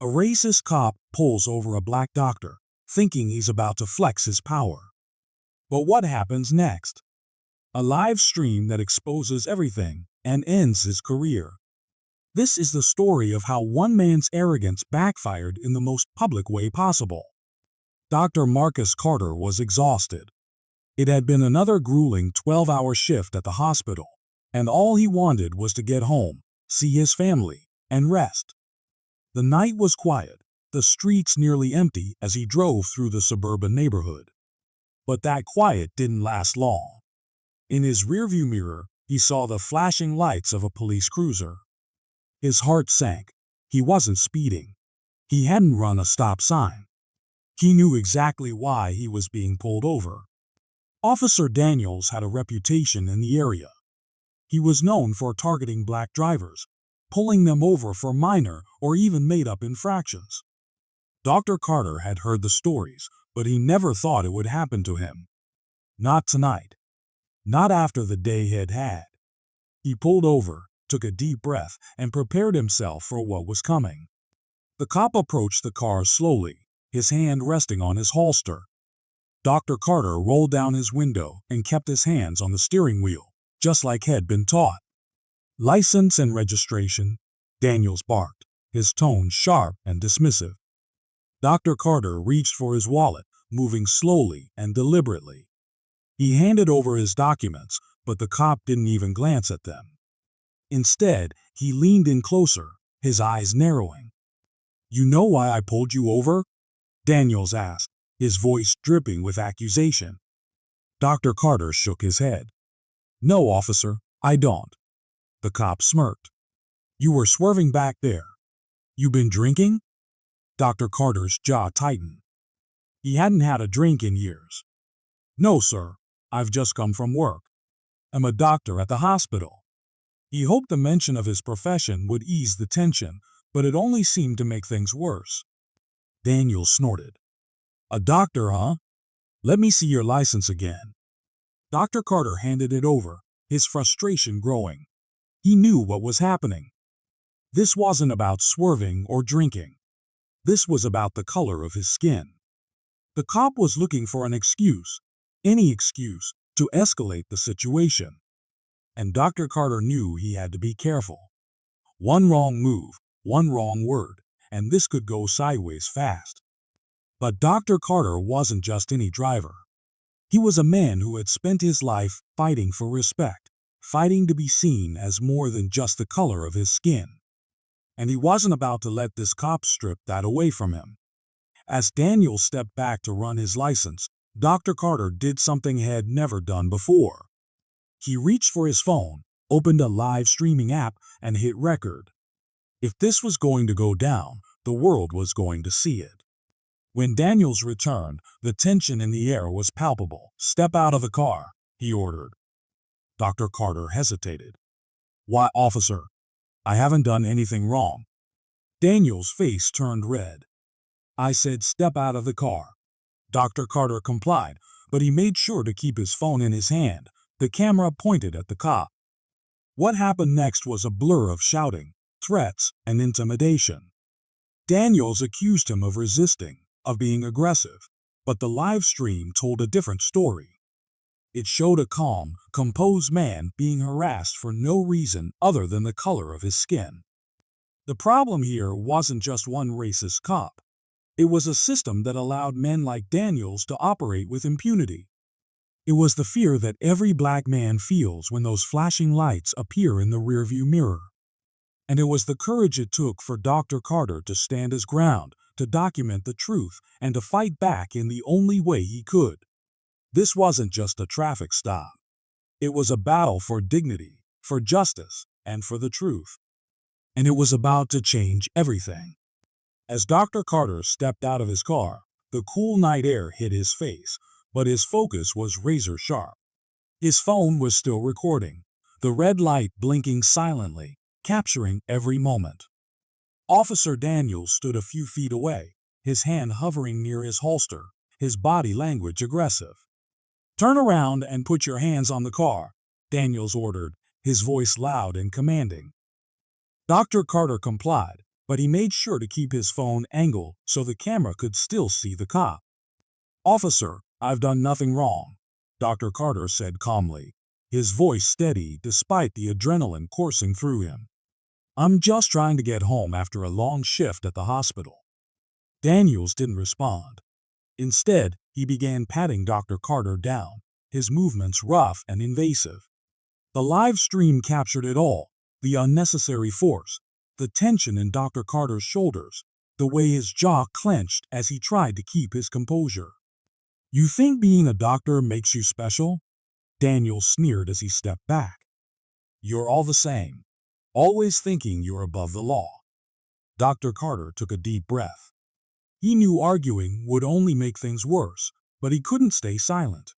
A racist cop pulls over a black doctor, thinking he's about to flex his power. But what happens next? A live stream that exposes everything and ends his career. This is the story of how one man's arrogance backfired in the most public way possible. Dr. Marcus Carter was exhausted. It had been another grueling 12-hour shift at the hospital, and all he wanted was to get home, see his family, and rest. The night was quiet, the streets nearly empty as he drove through the suburban neighborhood. But that quiet didn't last long. In his rearview mirror, he saw the flashing lights of a police cruiser. His heart sank. He wasn't speeding. He hadn't run a stop sign. He knew exactly why he was being pulled over. Officer Daniels had a reputation in the area. He was known for targeting black drivers, pulling them over for minor or even made-up infractions. Dr. Carter had heard the stories, but he never thought it would happen to him. Not tonight. Not after the day he had had. He pulled over, took a deep breath, and prepared himself for what was coming. The cop approached the car slowly, his hand resting on his holster. Dr. Carter rolled down his window and kept his hands on the steering wheel, just like he'd been taught. "License and registration," Daniels barked, his tone sharp and dismissive. Dr. Carter reached for his wallet, moving slowly and deliberately. He handed over his documents, but the cop didn't even glance at them. Instead, he leaned in closer, his eyes narrowing. "You know why I pulled you over?" Daniels asked, his voice dripping with accusation. Dr. Carter shook his head. "No, officer, I don't." The cop smirked. "You were swerving back there. You been drinking?" Dr. Carter's jaw tightened. He hadn't had a drink in years. "No, sir. I've just come from work. I'm a doctor at the hospital." He hoped the mention of his profession would ease the tension, but it only seemed to make things worse. Daniel snorted. "A doctor, huh? Let me see your license again." Dr. Carter handed it over, his frustration growing. He knew what was happening. This wasn't about swerving or drinking. This was about the color of his skin. The cop was looking for an excuse, any excuse, to escalate the situation. And Dr. Carter knew he had to be careful. One wrong move, one wrong word, and this could go sideways fast. But Dr. Carter wasn't just any driver. He was a man who had spent his life fighting for respect, fighting to be seen as more than just the color of his skin. And he wasn't about to let this cop strip that away from him. As Daniel stepped back to run his license, Dr. Carter did something he had never done before. He reached for his phone, opened a live streaming app, and hit record. If this was going to go down, the world was going to see it. When Daniels returned, the tension in the air was palpable. "Step out of the car," he ordered. Dr. Carter hesitated. "Why, officer? I haven't done anything wrong." Daniels' face turned red. "I said step out of the car." Dr. Carter complied, but he made sure to keep his phone in his hand, the camera pointed at the cop. What happened next was a blur of shouting, threats, and intimidation. Daniels accused him of resisting, of being aggressive, but the live stream told a different story. It showed a calm, composed man being harassed for no reason other than the color of his skin. The problem here wasn't just one racist cop. It was a system that allowed men like Daniels to operate with impunity. It was the fear that every black man feels when those flashing lights appear in the rearview mirror. And it was the courage it took for Dr. Carter to stand his ground, to document the truth, and to fight back in the only way he could. This wasn't just a traffic stop. It was a battle for dignity, for justice, and for the truth. And it was about to change everything. As Dr. Carter stepped out of his car, the cool night air hit his face, but his focus was razor sharp. His phone was still recording, the red light blinking silently, capturing every moment. Officer Daniels stood a few feet away, his hand hovering near his holster, his body language aggressive. "Turn around and put your hands on the car," Daniels ordered, his voice loud and commanding. Dr. Carter complied, but he made sure to keep his phone angled so the camera could still see the cop. "Officer, I've done nothing wrong," Dr. Carter said calmly, his voice steady despite the adrenaline coursing through him. "I'm just trying to get home after a long shift at the hospital." Daniels didn't respond. Instead, he began patting Dr. Carter down, his movements rough and invasive. The live stream captured it all: the unnecessary force, the tension in Dr. Carter's shoulders, the way his jaw clenched as he tried to keep his composure. "You think being a doctor makes you special?" Daniel sneered as he stepped back. "You're all the same, always thinking you're above the law." Dr. Carter took a deep breath. He knew arguing would only make things worse, but he couldn't stay silent.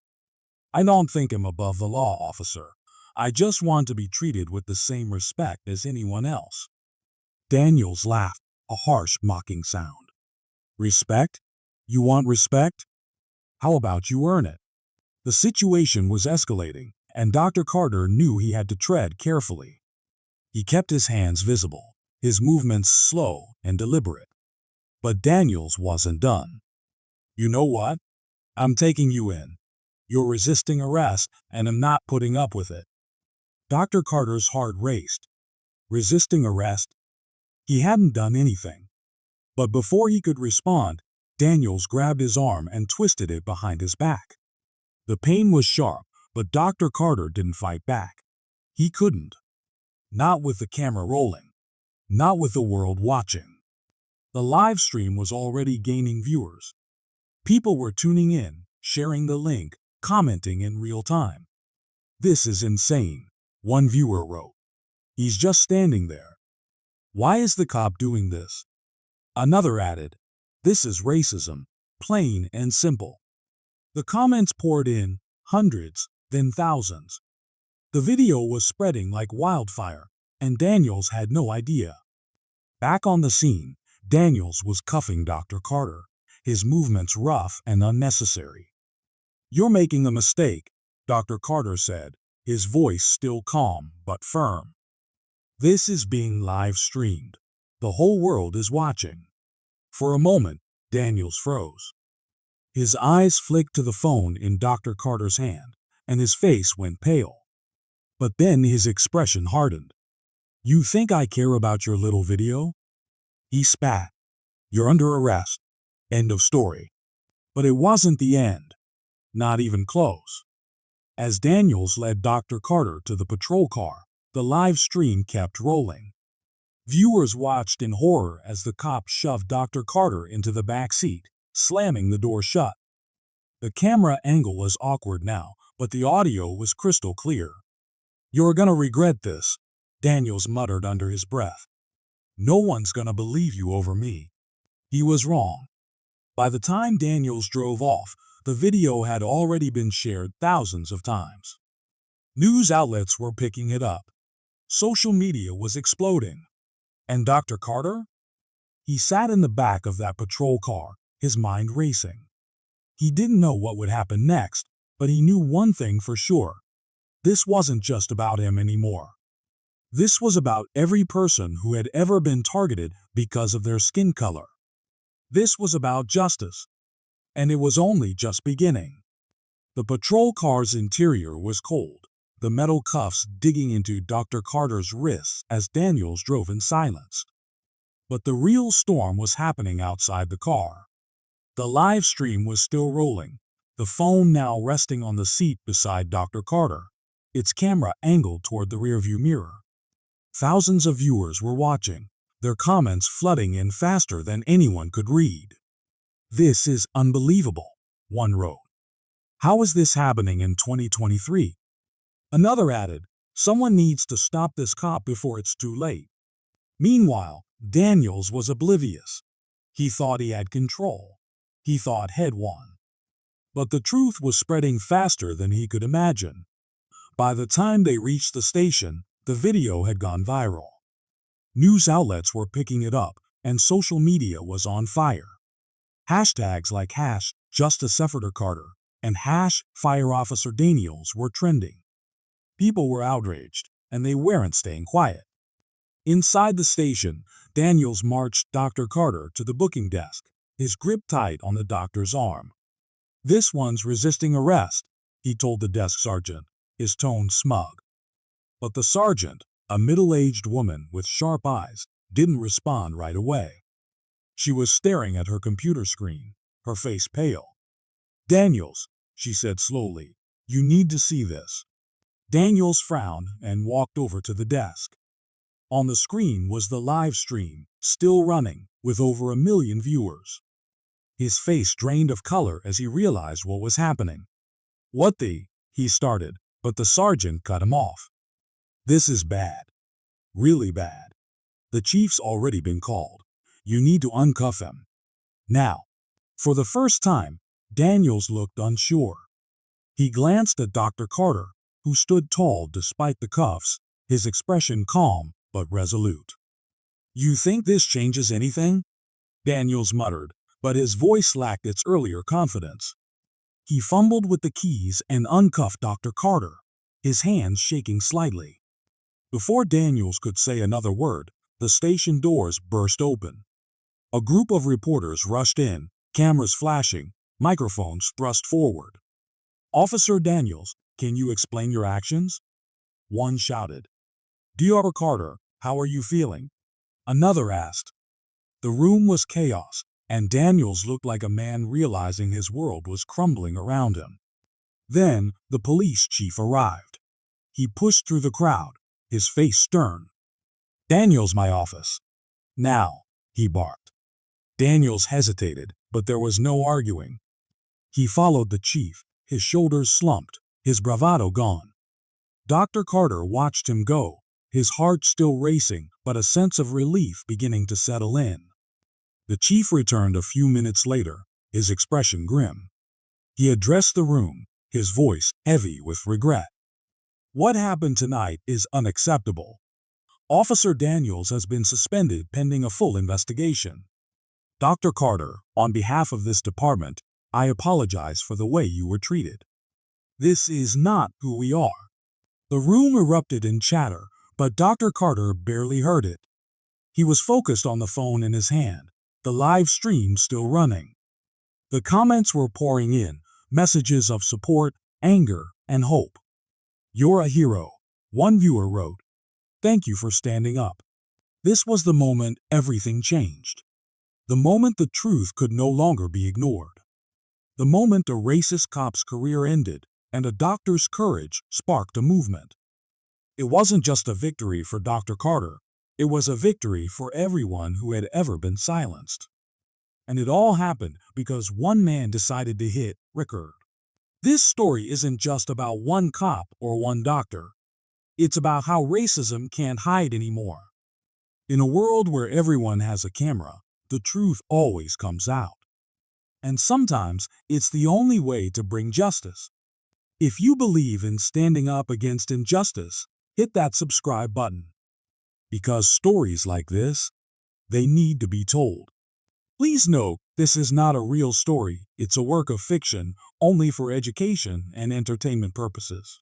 "I don't think I'm above the law, officer. I just want to be treated with the same respect as anyone else." Daniels laughed, a harsh, mocking sound. "Respect? You want respect? How about you earn it?" The situation was escalating, and Dr. Carter knew he had to tread carefully. He kept his hands visible, his movements slow and deliberate. But Daniels wasn't done. "You know what? I'm taking you in. You're resisting arrest, and I'm not putting up with it." Dr. Carter's heart raced. Resisting arrest? He hadn't done anything. But before he could respond, Daniels grabbed his arm and twisted it behind his back. The pain was sharp, but Dr. Carter didn't fight back. He couldn't. Not with the camera rolling. Not with the world watching. The live stream was already gaining viewers. People were tuning in, sharing the link, commenting in real time. "This is insane," one viewer wrote. "He's just standing there. Why is the cop doing this?" Another added, "This is racism, plain and simple." The comments poured in, hundreds, then thousands. The video was spreading like wildfire, and Daniels had no idea. Back on the scene, Daniels was cuffing Dr. Carter, his movements rough and unnecessary. "You're making a mistake," Dr. Carter said, his voice still calm but firm. "This is being live streamed. The whole world is watching." For a moment, Daniels froze. His eyes flicked to the phone in Dr. Carter's hand, and his face went pale. But then his expression hardened. "You think I care about your little video?" He spat. "You're under arrest. End of story." But it wasn't the end. Not even close. As Daniels led Dr. Carter to the patrol car, the live stream kept rolling. Viewers watched in horror as the cop shoved Dr. Carter into the back seat, slamming the door shut. The camera angle was awkward now, but the audio was crystal clear. "You're gonna regret this," Daniels muttered under his breath. "No one's gonna believe you over me." He was wrong. By the time Daniels drove off, the video had already been shared thousands of times. News outlets were picking it up. Social media was exploding. And Dr. Carter? He sat in the back of that patrol car, his mind racing. He didn't know what would happen next, but he knew one thing for sure. This wasn't just about him anymore. This was about every person who had ever been targeted because of their skin color. This was about justice. And it was only just beginning. The patrol car's interior was cold, the metal cuffs digging into Dr. Carter's wrists as Daniels drove in silence. But the real storm was happening outside the car. The live stream was still rolling, the phone now resting on the seat beside Dr. Carter, its camera angled toward the rearview mirror. Thousands of viewers were watching, their comments flooding in faster than anyone could read. "This is unbelievable," one wrote. "How is this happening in 2023? Another added, "Someone needs to stop this cop before it's too late." Meanwhile, Daniels was oblivious. He thought he had control. He thought he'd won. But the truth was spreading faster than he could imagine. By the time they reached the station, the video had gone viral. News outlets were picking it up, and social media was on fire. Hashtags like #JusticeForDrCarter and #FireOfficerDaniels were trending. People were outraged, and they weren't staying quiet. Inside the station, Daniels marched Dr. Carter to the booking desk, his grip tight on the doctor's arm. "This one's resisting arrest," he told the desk sergeant, his tone smug. But the sergeant, a middle-aged woman with sharp eyes, didn't respond right away. She was staring at her computer screen, her face pale. "Daniels," she said slowly, "you need to see this." Daniels frowned and walked over to the desk. On the screen was the live stream, still running, with over 1 million viewers. His face drained of color as he realized what was happening. "What the?" he started, but the sergeant cut him off. "This is bad. Really bad. The chief's already been called. You need to uncuff him. Now." For the first time, Daniels looked unsure. He glanced at Dr. Carter, who stood tall despite the cuffs, his expression calm but resolute. "You think this changes anything?" Daniels muttered, but his voice lacked its earlier confidence. He fumbled with the keys and uncuffed Dr. Carter, his hands shaking slightly. Before Daniels could say another word, the station doors burst open. A group of reporters rushed in, cameras flashing, microphones thrust forward. "Officer Daniels, can you explain your actions?" One shouted. "Dr. Carter, how are you feeling?" Another asked. The room was chaos, and Daniels looked like a man realizing his world was crumbling around him. Then the police chief arrived. He pushed through the crowd, his face stern. "Daniels, my office." "Now," he barked. Daniels hesitated, but there was no arguing. He followed the chief, his shoulders slumped, his bravado gone. Dr. Carter watched him go, his heart still racing but a sense of relief beginning to settle in. The chief returned a few minutes later, his expression grim. He addressed the room, his voice heavy with regret. "What happened tonight is unacceptable. Officer Daniels has been suspended pending a full investigation. Dr. Carter, on behalf of this department, I apologize for the way you were treated. This is not who we are." The room erupted in chatter, but Dr. Carter barely heard it. He was focused on the phone in his hand, the live stream still running. The comments were pouring in, messages of support, anger, and hope. "You're a hero," one viewer wrote. "Thank you for standing up." This was the moment everything changed. The moment the truth could no longer be ignored. The moment a racist cop's career ended and a doctor's courage sparked a movement. It wasn't just a victory for Dr. Carter, it was a victory for everyone who had ever been silenced. And it all happened because one man decided to hit record. This story isn't just about one cop or one doctor. It's about how racism can't hide anymore. In a world where everyone has a camera, the truth always comes out. And sometimes it's the only way to bring justice. If you believe in standing up against injustice, hit that subscribe button. Because stories like this, they need to be told. Please note, this is not a real story, it's a work of fiction only for education and entertainment purposes.